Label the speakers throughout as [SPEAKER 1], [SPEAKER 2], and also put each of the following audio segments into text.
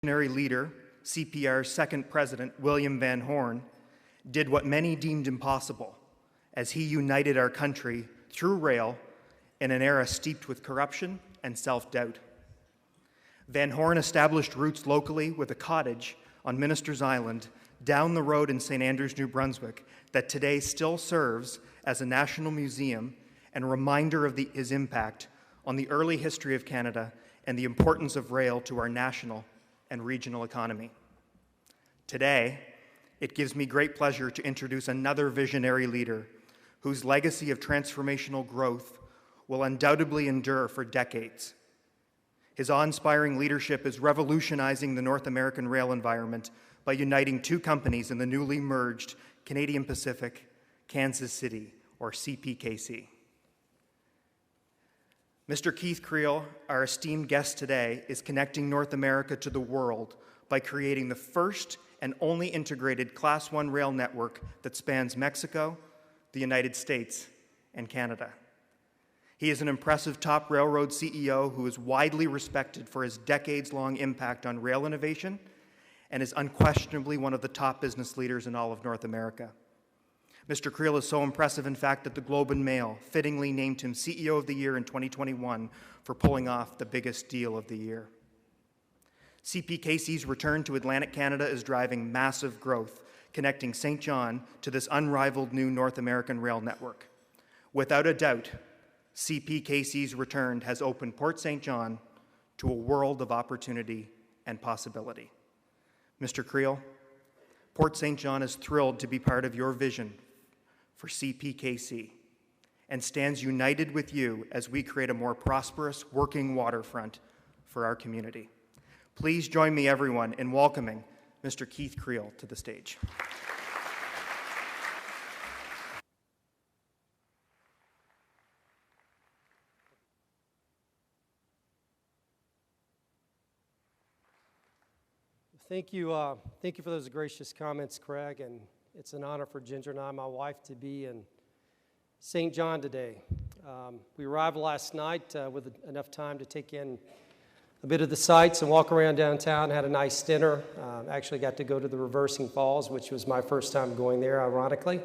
[SPEAKER 1] Visionary leader, CPR's second president, William Van Horn, did what many deemed impossible as he united our country through rail in an era steeped with corruption and self-doubt. Van Horn established roots locally with a cottage on Minister's Island down the road in St. Andrews, New Brunswick, that today still serves as a national museum and a reminder of his impact on the early history of Canada and the importance of rail to our national and regional economy. Today, it gives me great pleasure to introduce another visionary leader whose legacy of transformational growth will undoubtedly endure for decades. His awe-inspiring leadership is revolutionizing the North American rail environment by uniting two companies in the newly merged Canadian Pacific Kansas City, or CPKC. Mr. Keith Creel, our esteemed guest today, is connecting North America to the world by creating the first and only integrated Class I rail network that spans Mexico, the United States, and Canada. He is an impressive top railroad CEO who is widely respected for his decades-long impact on rail innovation and is unquestionably one of the top business leaders in all of North America. Mr. Creel is so impressive, in fact, that the Globe and Mail fittingly named him CEO of the Year in 2021 for pulling off the biggest deal of the year. CPKC's return to Atlantic Canada is driving massive growth, connecting St. John to this unrivaled new North American rail network. Without a doubt, CPKC's return has opened Port St. John to a world of opportunity and possibility. Mr. Creel, Port St. John is thrilled to be part of your vision for CPKC and stands united with you as we create a more prosperous working waterfront for our community. Please join me, everyone, in welcoming Mr. Keith Creel to the stage.
[SPEAKER 2] Thank you for those gracious comments, Craig, and it's an honor for Ginger and I, my wife, to be in St. John today. We arrived last night with enough time to take in a bit of the sights and walk around downtown, had a nice dinner. Actually got to go to the Reversing Falls, which was my first time going there, ironically,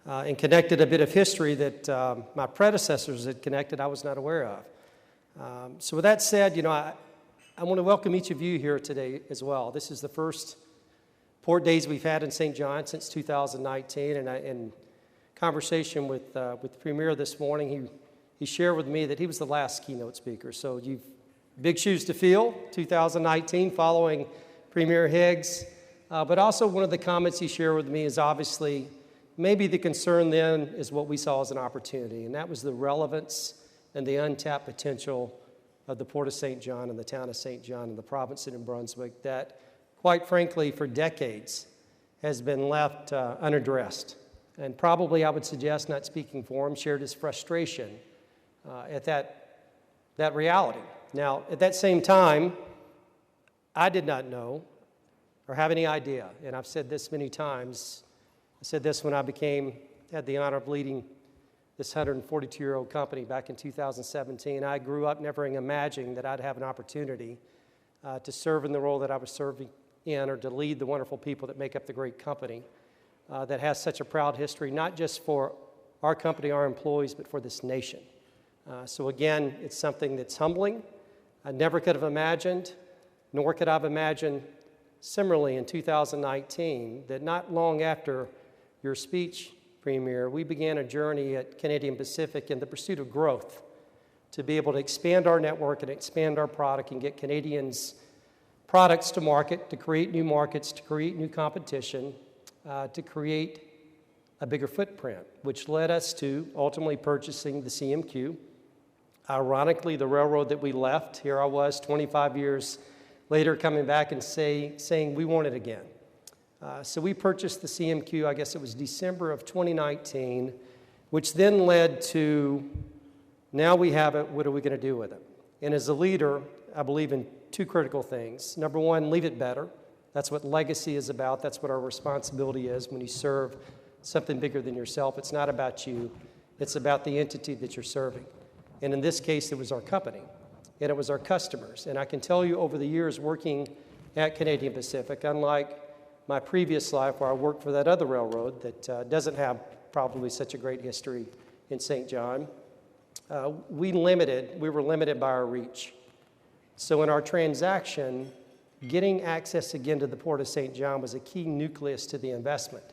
[SPEAKER 2] and connected a bit of history that my predecessors had connected I was not aware of. So with that said, I want to welcome each of you here today as well. This is the first Port Days we've had in St. John since 2019, and in conversation with the Premier this morning, he shared with me that he was the last keynote speaker. So you've big shoes to fill, 2019, following Premier Higgs. But also one of the comments he shared with me is obviously maybe the concern then is what we saw as an opportunity, and that was the relevance and the untapped potential of the Port of St. John and the town of St. John and the province of New Brunswick that, quite frankly, for decades has been left unaddressed. And probably, I would suggest, not speaking for him, shared his frustration at that reality. Now, at that same time, I did not know or have any idea, and I've said this many times. I said this when I had the honor of leading this 142-year-old company back in 2017. I grew up never imagining that I'd have an opportunity to serve in the role that I was serving in, or to lead the wonderful people that make up the great company that has such a proud history, not just for our company, our employees, but for this nation. So again, it's something that's humbling. I never could have imagined, nor could I have imagined similarly in 2019, that not long after your speech, Premier, we began a journey at Canadian Pacific in the pursuit of growth to be able to expand our network and expand our product and get Canadians' products to market, to create new markets, to create new competition, to create a bigger footprint, which led us to ultimately purchasing the CMQ. Ironically, the railroad that we left, here I was 25 years later coming back and saying we want it again. So we purchased the CMQ, I guess it was December of 2019, which then led to, now we have it, what are we going to do with it? And as a leader, I believe in two critical things. Number one, leave it better. That's what legacy is about. That's what our responsibility is when you serve something bigger than yourself. It's not about you. It's about the entity that you're serving. And in this case, it was our company, and it was our customers. And I can tell you over the years working at Canadian Pacific, unlike my previous life where I worked for that other railroad that doesn't have probably such a great history in St. John. We were limited by our reach. So in our transaction, getting access again to the Port of St. John was a key nucleus to the investment.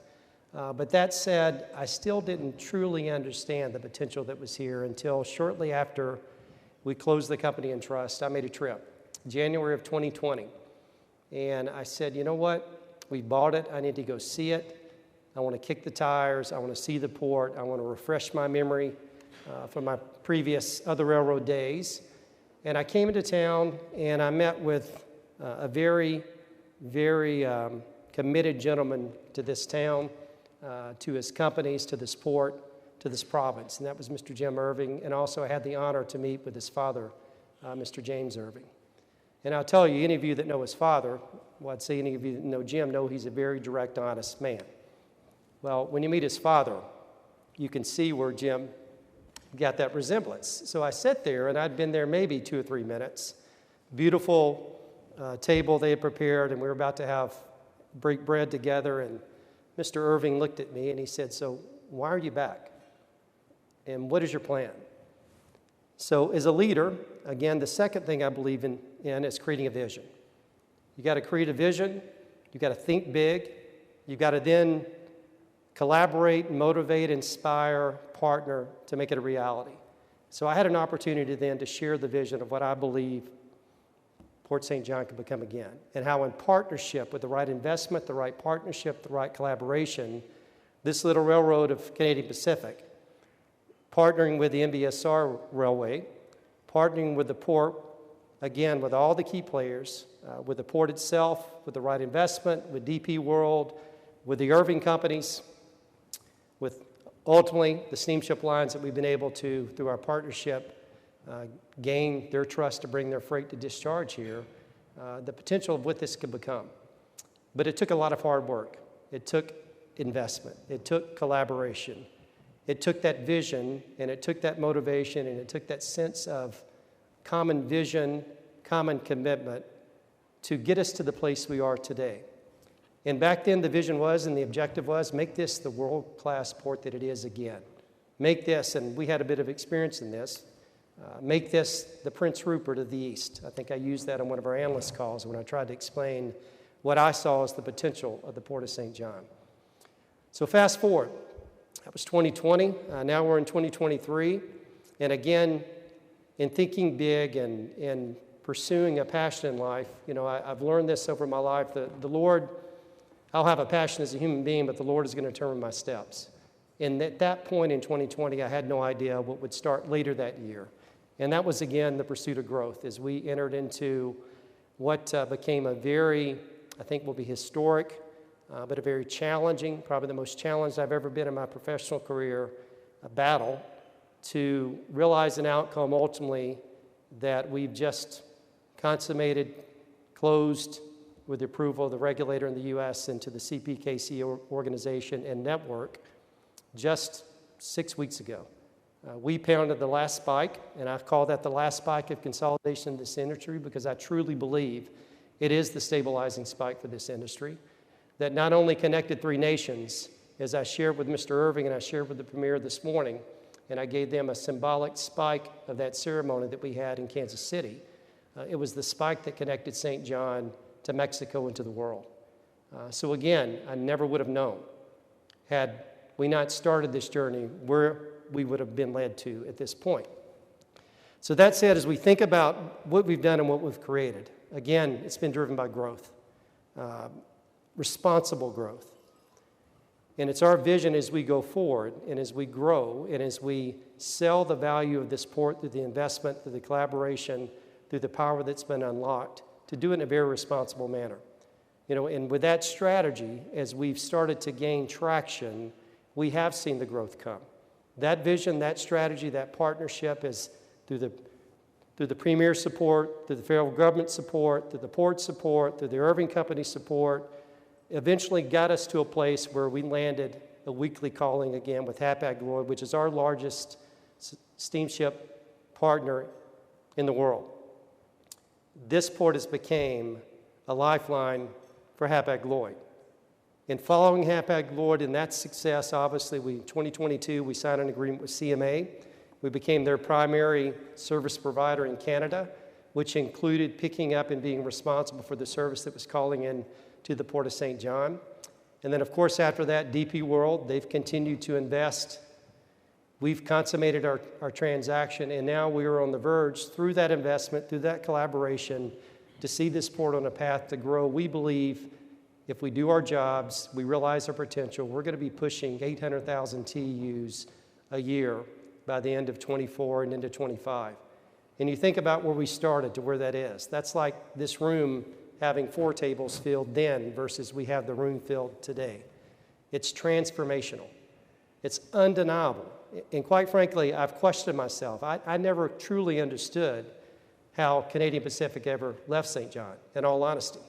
[SPEAKER 2] But that said, I still didn't truly understand the potential that was here until shortly after we closed the company in trust. I made a trip, January of 2020. And I said, you know what? We bought it. I need to go see it. I want to kick the tires. I want to see the port. I want to refresh my memory from my previous other railroad days. And I came into town and I met with a very, very committed gentleman to this town, to his companies, to this port, to this province. And that was Mr. Jim Irving. And also I had the honor to meet with his father, Mr. James Irving. And I'll tell you, any of you that know his father, well, I'd say any of you that know Jim know he's a very direct, honest man. Well, when you meet his father, you can see where Jim got that resemblance. So I sat there, and I'd been there maybe 2 or 3 minutes. Beautiful table they had prepared, and we were about to break bread together, and Mr. Irving looked at me, and he said, so why are you back? And what is your plan? So as a leader, again, the second thing I believe in is creating a vision. You got to create a vision. You got to think big. You got to then collaborate, motivate, inspire, partner to make it a reality. So I had an opportunity then to share the vision of what I believe Port St. John could become again, and how in partnership with the right investment, the right partnership, the right collaboration, this little railroad of Canadian Pacific, partnering with the NBSR Railway, partnering with the port, again, with all the key players, with the port itself, with the right investment, with DP World, with the Irving companies, with ultimately the steamship lines that we've been able to, through our partnership, gain their trust to bring their freight to discharge here, the potential of what this could become. But it took a lot of hard work. It took investment. It took collaboration. It took that vision, and it took that motivation, and it took that sense of common vision, common commitment to get us to the place we are today. And back then, the vision was, and the objective was, make this the world-class port that it is again. Make this, and we had a bit of experience in this, make this the Prince Rupert of the East. I think I used that on one of our analyst calls when I tried to explain what I saw as the potential of the Port of St. John. So fast forward. That was 2020. Now we're in 2023. And again, in thinking big and pursuing a passion in life, you know, I've learned this over my life. The Lord, I'll have a passion as a human being, but the Lord is going to determine my steps. And at that point in 2020, I had no idea what would start later that year. And that was, again, the pursuit of growth as we entered into what became a very, I think will be historic, but a very challenging, probably the most challenged I've ever been in my professional career, a battle to realize an outcome ultimately that we've just consummated, closed with the approval of the regulator in the U.S. into the CPKC organization and network just 6 weeks ago. We pounded the last spike, and I call that the last spike of consolidation in this industry because I truly believe it is the stabilizing spike for this industry that not only connected 3 nations, as I shared with Mr. Irving and I shared with the Premier this morning, and I gave them a symbolic spike of that ceremony that we had in Kansas City. It was the spike that connected St. John to Mexico and to the world. So again, I never would have known had we not started this journey where we would have been led to at this point. So that said, as we think about what we've done and what we've created, again, it's been driven by growth, responsible growth. And it's our vision as we go forward and as we grow and as we sell the value of this port through the investment, through the collaboration, through the power that's been unlocked, to do it in a very responsible manner. You know, and with that strategy, as we've started to gain traction, we have seen the growth come. That vision, that strategy, that partnership is through the Premier support, through the federal government support, through the port support, through the Irving Company support, eventually got us to a place where we landed a weekly calling again with Hapag-Lloyd, which is our largest steamship partner in the world. This port has become a lifeline for Hapag-Lloyd. In following Hapag-Lloyd and that success, obviously, in 2022, we signed an agreement with CMA. We became their primary service provider in Canada, which included picking up and being responsible for the service that was calling in to the Port of St. John. And then, of course, after that, DP World, they've continued to invest. We've consummated our transaction, and now we are on the verge, through that investment, through that collaboration, to see this port on a path to grow. We believe if we do our jobs, we realize our potential, we're going to be pushing 800,000 TEUs a year by the end of 24 and into 25. And you think about where we started to where that is. That's like this room having 4 tables filled then versus we have the room filled today. It's transformational. It's undeniable. And quite frankly, I've questioned myself. I never truly understood how Canadian Pacific ever left St. John, in all honesty.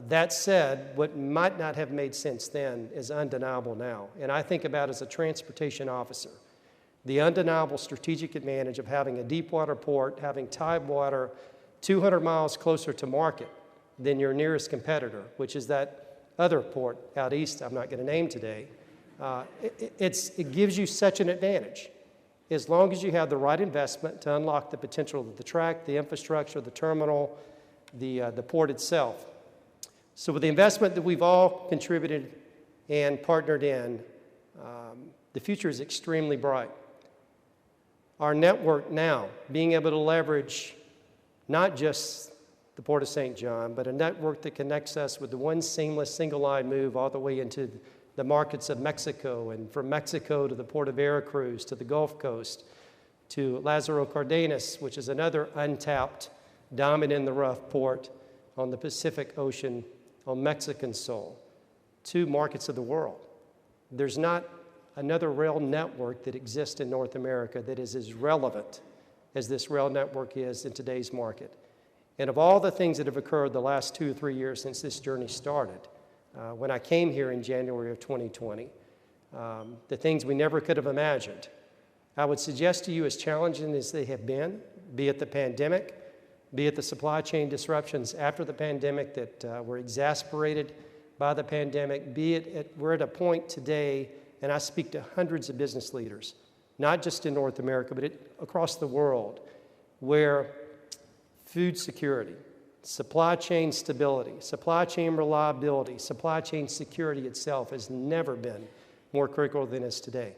[SPEAKER 2] That said, what might not have made sense then is undeniable now. And I think about as a transportation officer, the undeniable strategic advantage of having a deep water port, having tidewater 200 miles closer to market than your nearest competitor, which is that other port out east I'm not going to name today. It gives you such an advantage as long as you have the right investment to unlock the potential of the track, the infrastructure, the terminal, the port itself. So with the investment that we've all contributed and partnered in, the future is extremely bright. Our network now, being able to leverage not just the Port of St. John, but a network that connects us with the one seamless single-line move all the way into the markets of Mexico, and from Mexico to the Port of Veracruz, to the Gulf Coast, to Lázaro Cárdenas, which is another untapped, diamond-in-the-rough port on the Pacific Ocean on Mexican soil, 2 markets of the world. There's not another rail network that exists in North America that is as relevant as this rail network is in today's market. And of all the things that have occurred the last 2 or 3 years since this journey started, when I came here in January of 2020, the things we never could have imagined, I would suggest to you, as challenging as they have been, be it the pandemic, be it the supply chain disruptions after the pandemic that were exacerbated by the pandemic, be it we're at a point today, and I speak to hundreds of business leaders, not just in North America, but across the world, where food security, supply chain stability, supply chain reliability, supply chain security itself has never been more critical than it is today.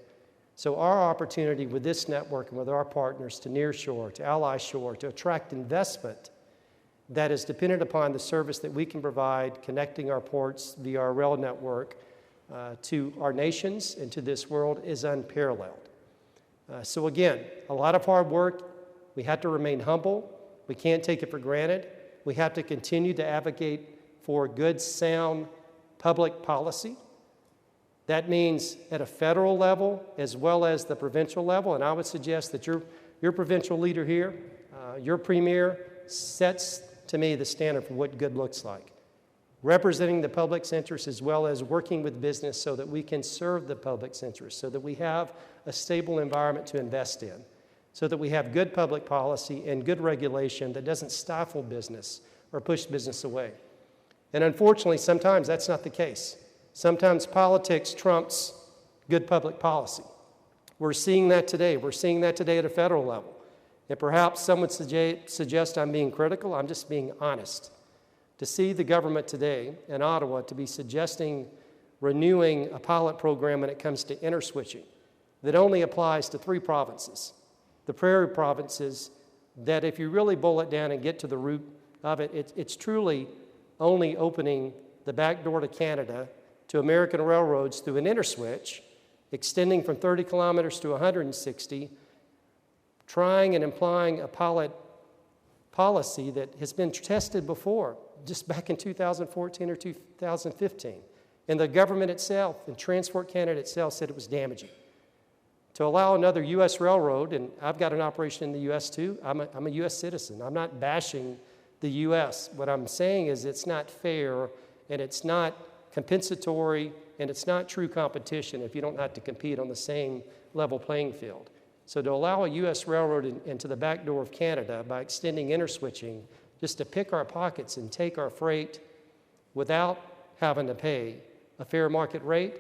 [SPEAKER 2] So our opportunity with this network and with our partners to nearshore, to ally shore, to attract investment that is dependent upon the service that we can provide, connecting our ports via our rail network to our nations and to this world is unparalleled. So again, a lot of hard work. We have to remain humble. We can't take it for granted. We have to continue to advocate for good, sound public policy. That means at a federal level as well as the provincial level. And I would suggest that your provincial leader here, your premier, sets to me the standard for what good looks like. Representing the public's interest as well as working with business so that we can serve the public's interest, so that we have a stable environment to invest in, so that we have good public policy and good regulation that doesn't stifle business or push business away. And unfortunately, sometimes that's not the case. Sometimes politics trumps good public policy. We're seeing that today. We're seeing that today at a federal level. And perhaps some would suggest I'm being critical. I'm just being honest. To see the government today in Ottawa to be suggesting renewing a pilot program when it comes to interswitching that only applies to 3 provinces, the prairie provinces, that if you really boil it down and get to the root of it, it's truly only opening the back door to Canada to American railroads through an interswitch, extending from 30 kilometers to 160, trying and implying a pilot policy that has been tested before, just back in 2014 or 2015. And the government itself and Transport Canada itself said it was damaging. To allow another U.S. railroad, and I've got an operation in the U.S. too, I'm a U.S. citizen. I'm not bashing the U.S. What I'm saying is it's not fair, and it's not compensatory, and it's not true competition if you don't have to compete on the same level playing field. So to allow a U.S. railroad into the back door of Canada by extending interswitching just to pick our pockets and take our freight without having to pay a fair market rate,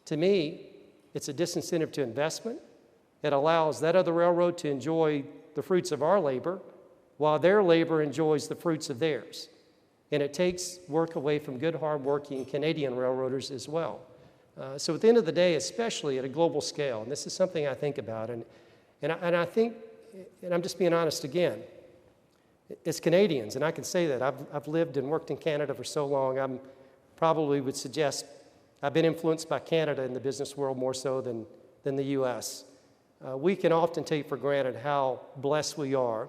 [SPEAKER 2] to me, it's a disincentive to investment. It allows that other railroad to enjoy the fruits of our labor while their labor enjoys the fruits of theirs. And it takes work away from good, hard-working Canadian railroaders as well. So at the end of the day, especially at a global scale, and this is something I think about, and I think, and I'm just being honest again, it's Canadians, and I can say that. I've lived and worked in Canada for so long, I probably would suggest I've been influenced by Canada in the business world more so than the U.S. We can often take for granted how blessed we are.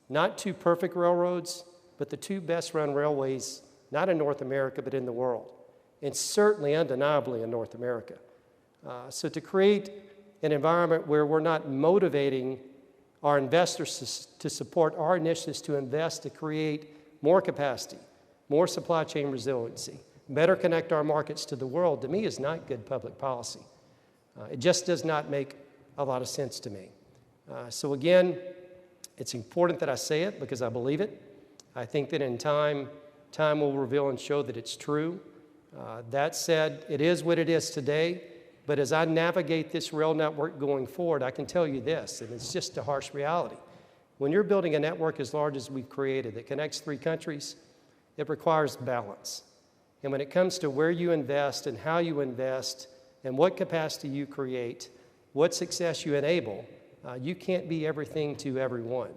[SPEAKER 2] Not two perfect railroads, but the two best-run railways, not in North America, but in the world, and certainly undeniably in North America. So to create an environment where we're not motivating our investors to support our initiatives to invest to create more capacity, more supply chain resiliency, better connect our markets to the world, to me is not good public policy. It just does not make a lot of sense to me. So again, it's important that I say it because I believe it. I think that in time will reveal and show that it's true. That said, it is what it is today, but as I navigate this rail network going forward, I can tell you this, and it's just a harsh reality. When you're building a network as large as we've created that connects 3 countries, it requires balance. And when it comes to where you invest and how you invest and what capacity you create, what success you enable, you can't be everything to everyone.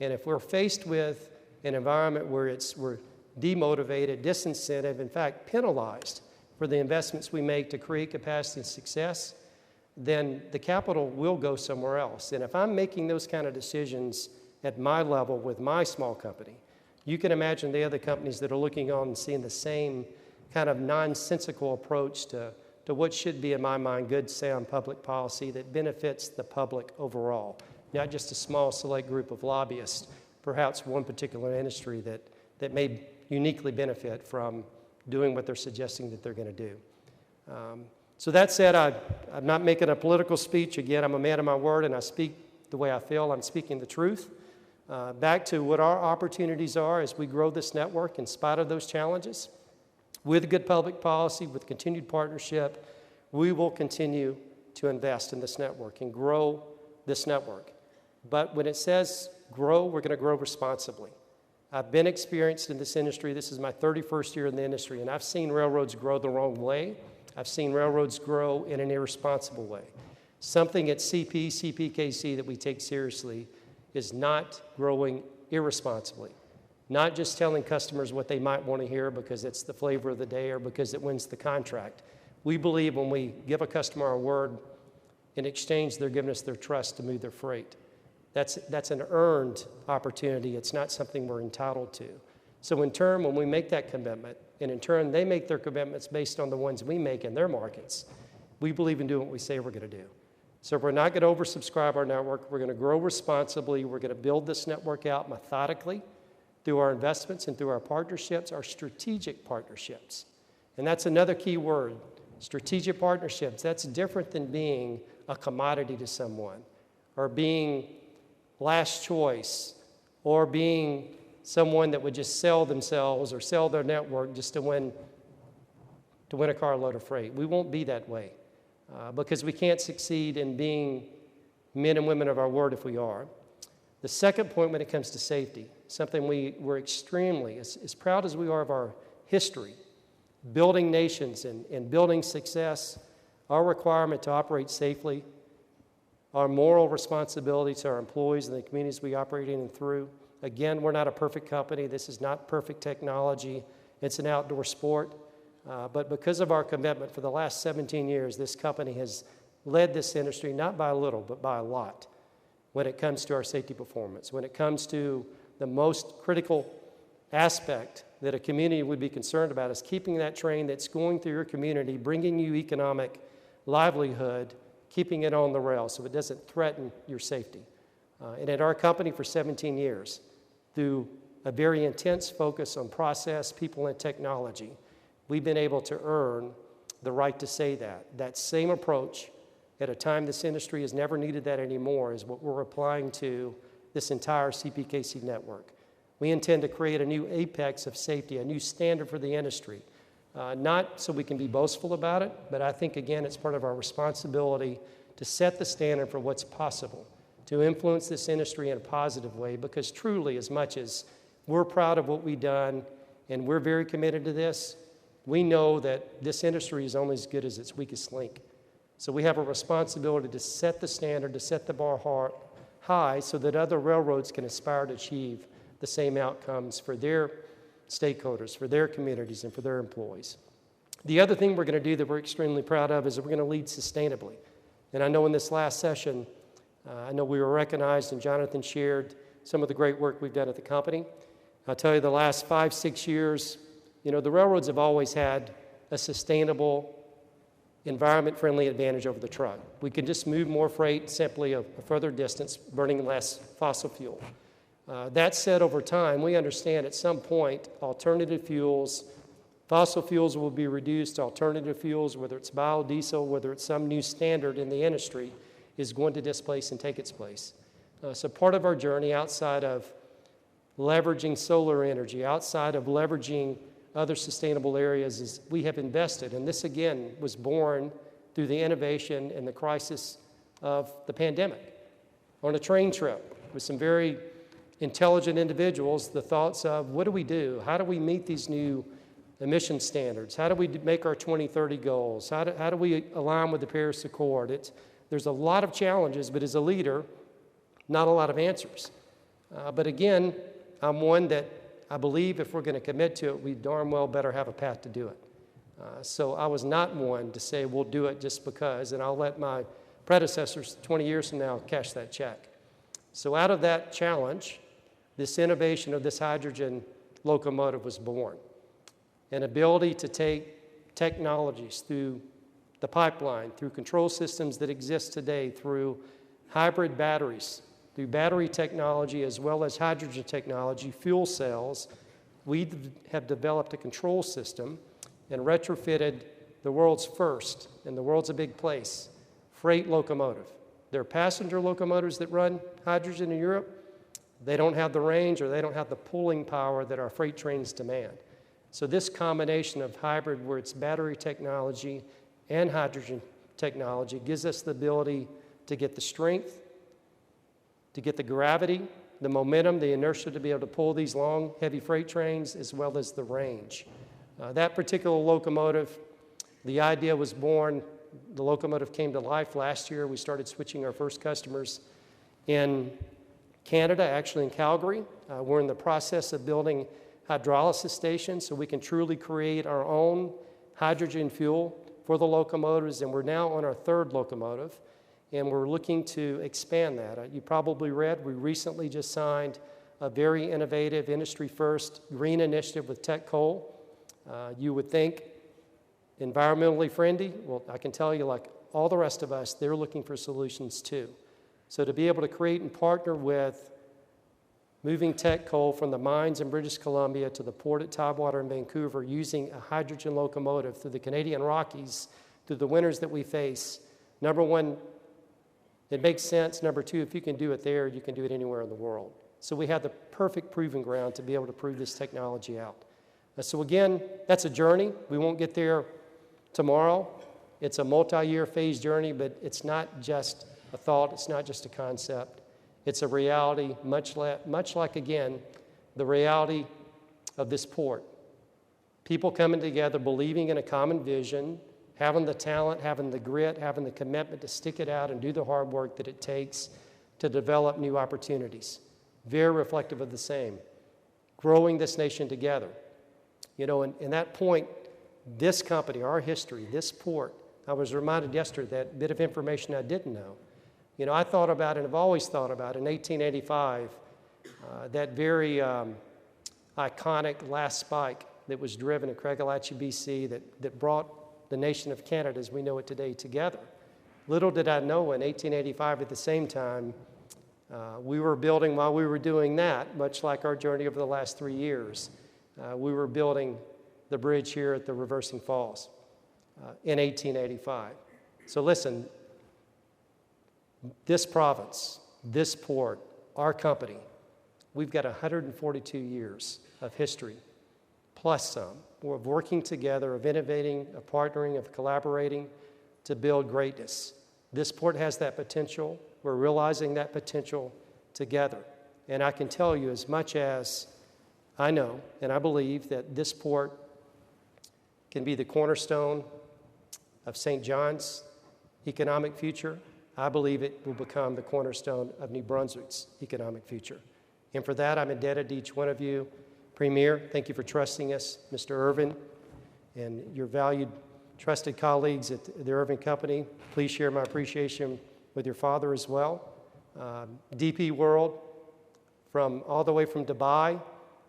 [SPEAKER 2] And if we're faced with an environment where we're demotivated, disincentive, in fact, penalized for the investments we make to create capacity and success, then the capital will go somewhere else. And if I'm making those kind of decisions at my level with my small company, you can imagine the other companies that are looking on and seeing the same kind of nonsensical approach to what should be, in my mind, good, sound public policy that benefits the public overall, not just a small select group of lobbyists, perhaps one particular industry that may uniquely benefit from doing what they're suggesting that they're going to do. So that said, I'm not making a political speech. Again, I'm a man of my word, and I speak the way I feel. I'm speaking the truth. Back to what our opportunities are as we grow this network in spite of those challenges. With good public policy, with continued partnership, we will continue to invest in this network and grow this network. But when it says grow, we're going to grow responsibly. I've been experienced in this industry. This is my 31st year in the industry, and I've seen railroads grow the wrong way. I've seen railroads grow in an irresponsible way. Something at CPKC that we take seriously is not growing irresponsibly. Not just telling customers what they might want to hear because it's the flavor of the day or because it wins the contract. We believe when we give a customer our word, in exchange they're giving us their trust to move their freight. That's an earned opportunity. It's not something we're entitled to. So in turn, when we make that commitment, and in turn they make their commitments based on the ones we make in their markets, we believe in doing what we say we're going to do. So we're not going to oversubscribe our network. We're going to grow responsibly. We're going to build this network out methodically through our investments and through our partnerships, our strategic partnerships. And that's another key word, strategic partnerships. That's different than being a commodity to someone or being last choice or being someone that would just sell themselves or sell their network just to win a carload of freight. We won't be that way because we can't succeed in being men and women of our word if we are. The second point when it comes to safety, something we're extremely, as proud as we are of our history, building nations and building success, our requirement to operate safely, our moral responsibility to our employees and the communities we operate in and through. Again, we're not a perfect company. This is not perfect technology. It's an outdoor sport. But because of our commitment for the last 17 years, this company has led this industry, not by a little, but by a lot, when it comes to our safety performance, when it comes to the most critical aspect that a community would be concerned about is keeping that train that's going through your community, bringing you economic livelihood, keeping it on the rail so it doesn't threaten your safety. And at our company for 17 years, through a very intense focus on process, people, and technology, we've been able to earn the right to say that. That same approach at a time this industry has never needed that anymore is what we're applying to this entire CPKC network. We intend to create a new apex of safety, a new standard for the industry. Not so we can be boastful about it, but I think, again, it's part of our responsibility to set the standard for what's possible, to influence this industry in a positive way, because truly, as much as we're proud of what we've done and we're very committed to this, we know that this industry is only as good as its weakest link. So we have a responsibility to set the standard, to set the bar high so that other railroads can aspire to achieve the same outcomes for their stakeholders, for their communities, and for their employees. The other thing we're going to do that we're extremely proud of is that we're going to lead sustainably. And I know in this last session, I know we were recognized, and Jonathan shared some of the great work we've done at the company. I'll tell you, the last 5-6 years, the railroads have always had a sustainable, environment-friendly advantage over the truck. We can just move more freight simply a further distance, burning less fossil fuel. That said, over time, we understand at some point alternative fuels, fossil fuels will be reduced to alternative fuels, whether it's biodiesel, whether it's some new standard in the industry, is going to displace and take its place. So part of our journey outside of leveraging solar energy, outside of leveraging other sustainable areas, is we have invested, and this again was born through the innovation and the crisis of the pandemic. On a train trip with some very intelligent individuals, the thoughts of what do we do? How do we meet these new emission standards? How do we make our 2030 goals? How do we align with the Paris Accord? There's a lot of challenges, but as a leader, not a lot of answers. But again, I'm one that I believe if we're going to commit to it, we darn well better have a path to do it. So I was not one to say we'll do it just because, and I'll let my predecessors 20 years from now cash that check. So out of that challenge, this innovation of this hydrogen locomotive was born. An ability to take technologies through the pipeline, through control systems that exist today, through hybrid batteries, through battery technology as well as hydrogen technology, fuel cells. We have developed a control system and retrofitted the world's first, and the world's a big place, freight locomotive. There are passenger locomotives that run hydrogen in Europe. They don't have the range or they don't have the pulling power that our freight trains demand. So this combination of hybrid, where it's battery technology and hydrogen technology, gives us the ability to get the strength, to get the gravity, the momentum, the inertia to be able to pull these long, heavy freight trains, as well as the range. That particular locomotive, the idea was born, the locomotive came to life last year. We started switching our first customers in Canada, actually in Calgary. We're in the process of building hydrolysis stations so we can truly create our own hydrogen fuel for the locomotives, and we're now on our third locomotive, and we're looking to expand that. You probably read, we recently just signed a very innovative, industry-first green initiative with Teck Coal. You would think environmentally friendly. Well, I can tell you, like all the rest of us, they're looking for solutions too. So to be able to create and partner with moving Teck Coal from the mines in British Columbia to the port at Tidewater in Vancouver using a hydrogen locomotive through the Canadian Rockies, through the winters that we face, number one, it makes sense. Number two, if you can do it there, you can do it anywhere in the world. So we have the perfect proving ground to be able to prove this technology out. So again, that's a journey. We won't get there tomorrow. It's a multi-year phase journey, but it's not just a thought. It's not just a concept. It's a reality, much like, again, the reality of this port. People coming together, believing in a common vision, having the talent, having the grit, having the commitment to stick it out and do the hard work that it takes to develop new opportunities. Very reflective of the same. Growing this nation together. In that point, this company, our history, this port, I was reminded yesterday that bit of information I didn't know. I thought about, and I've always thought about, in 1885, that very iconic last spike that was driven in Craigellachie, BC, that brought the nation of Canada as we know it today together. Little did I know in 1885 at the same time, we were building, while we were doing that, much like our journey over the last 3 years, we were building the bridge here at the Reversing Falls in 1885. So listen, this province, this port, our company, We've got 142 years of history, plus some, of working together, of innovating, of partnering, of collaborating to build greatness. This port has that potential. We're realizing that potential together. And I can tell you, as much as I know and I believe that this port can be the cornerstone of St. John's economic future, I believe it will become the cornerstone of New Brunswick's economic future. And for that, I'm indebted to each one of you. Premier, thank you for trusting us. Mr. Irvin and your valued, trusted colleagues at the Irvin Company, please share my appreciation with your father as well. DP World, from all the way from Dubai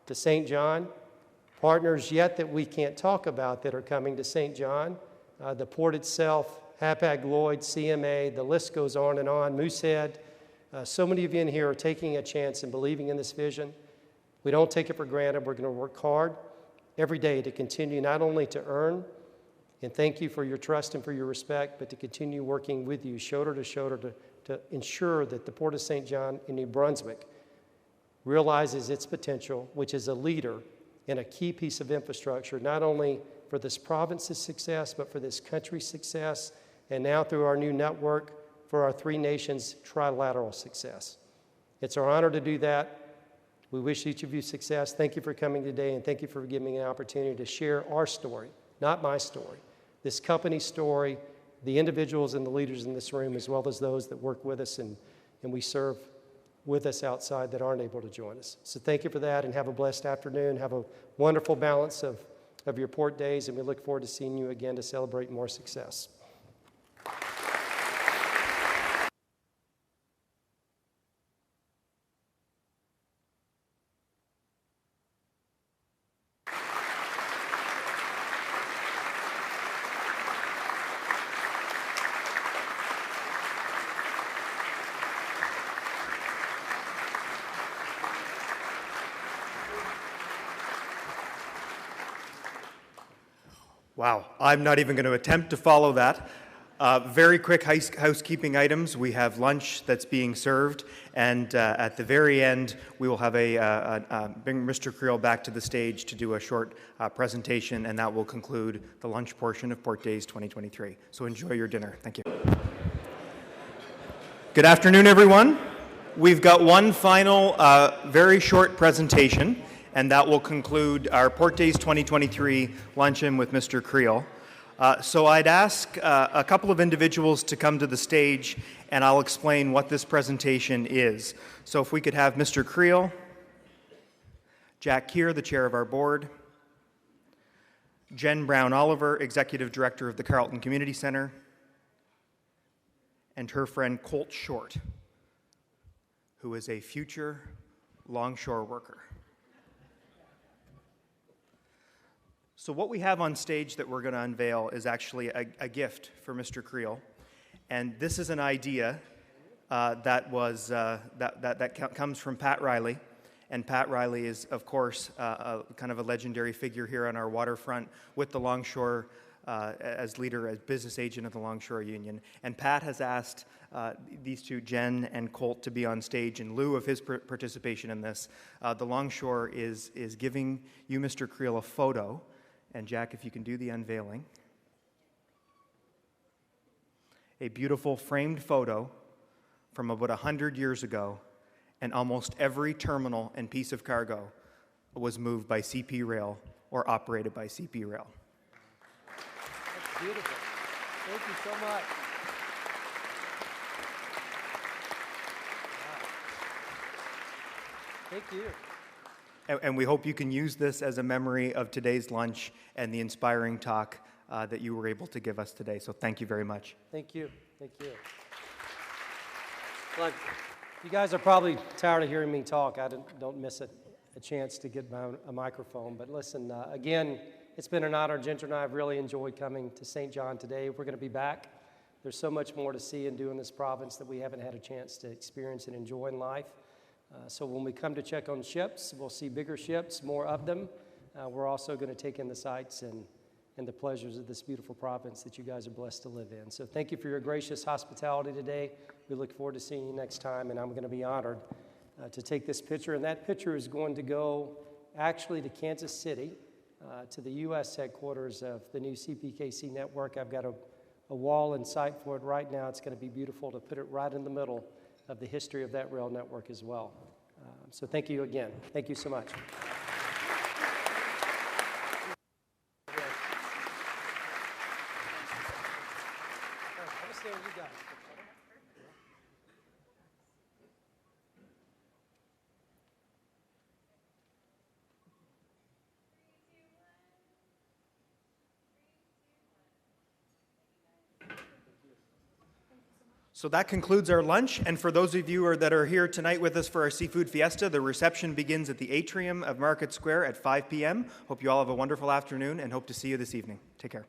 [SPEAKER 2] to St. John, partners yet that we can't talk about that are coming to St. John, the port itself, Hapag-Lloyd, CMA, the list goes on and on, Moosehead. So many of you in here are taking a chance and believing in this vision. We don't take it for granted. We're going to work hard every day to continue not only to earn, and thank you for your trust and for your respect, but to continue working with you shoulder to shoulder to ensure that the Port of St. John in New Brunswick realizes its potential, which is a leader in a key piece of infrastructure, not only for this province's success, but for this country's success, and now through our new network for our three nations' trilateral success. It's our honor to do that. We wish each of you success. Thank you for coming today, and thank you for giving me an opportunity to share our story, not my story, this company's story, the individuals and the leaders in this room, as well as those that work with us and we serve with us outside that aren't able to join us. So thank you for that, and have a blessed afternoon. Have a wonderful balance of your port days, and we look forward to seeing you again to celebrate more success.
[SPEAKER 1] Wow, I'm not even going to attempt to follow that. Very quick housekeeping items. We have lunch that's being served, and at the very end, we will have bring Mr. Creel back to the stage to do a short presentation, and that will conclude the lunch portion of Port Days 2023. So enjoy your dinner. Thank you. Good afternoon, everyone. We've got one final, very short presentation, and that will conclude our Port Days 2023 luncheon with Mr. Creel. So I'd ask a couple of individuals to come to the stage, and I'll explain what this presentation is. So if we could have Mr. Creel, Jack Keir, the chair of our board, Jen Brown-Oliver, executive director of the Carleton Community Centre, and her friend Colt Short, who is a future longshore worker. So what we have on stage that we're going to unveil is actually a gift for Mr. Creel, and this is an idea that comes from Pat Riley, and Pat Riley is, of course, kind of a legendary figure here on our waterfront with the Longshore as leader, as business agent of the Longshore Union. And Pat has asked these two, Jen and Colt, to be on stage in lieu of his participation in this. The Longshore is giving you, Mr. Creel, a photo. And Jack, if you can do the unveiling. A beautiful framed photo from about 100 years ago, and almost every terminal and piece of cargo was moved by CP Rail or operated by CP Rail.
[SPEAKER 2] That's beautiful. Thank you so much. Wow. Thank you.
[SPEAKER 1] And we hope you can use this as a memory of today's lunch and the inspiring talk that you were able to give us today. So thank you very much.
[SPEAKER 2] Thank you. Thank you. Look, you guys are probably tired of hearing me talk. I don't miss a chance to get a microphone. But listen, again, it's been an honor. Ginger and I have really enjoyed coming to St. John today. We're going to be back. There's so much more to see and do in this province that we haven't had a chance to experience and enjoy in life. So when we come to check on ships, we'll see bigger ships, more of them. We're also going to take in the sights and the pleasures of this beautiful province that you guys are blessed to live in. So thank you for your gracious hospitality today. We look forward to seeing you next time, and I'm going to be honored to take this picture. And that picture is going to go actually to Kansas City, to the U.S. headquarters of the new CPKC network. I've got a wall in sight for it right now. It's going to be beautiful to put it right in the middle of the history of that rail network as well. So thank you again. Thank you so much.
[SPEAKER 1] So that concludes our lunch, and for those of you that are here tonight with us for our seafood fiesta, the reception begins at the atrium of Market Square at 5 p.m. Hope you all have a wonderful afternoon and hope to see you this evening. Take care.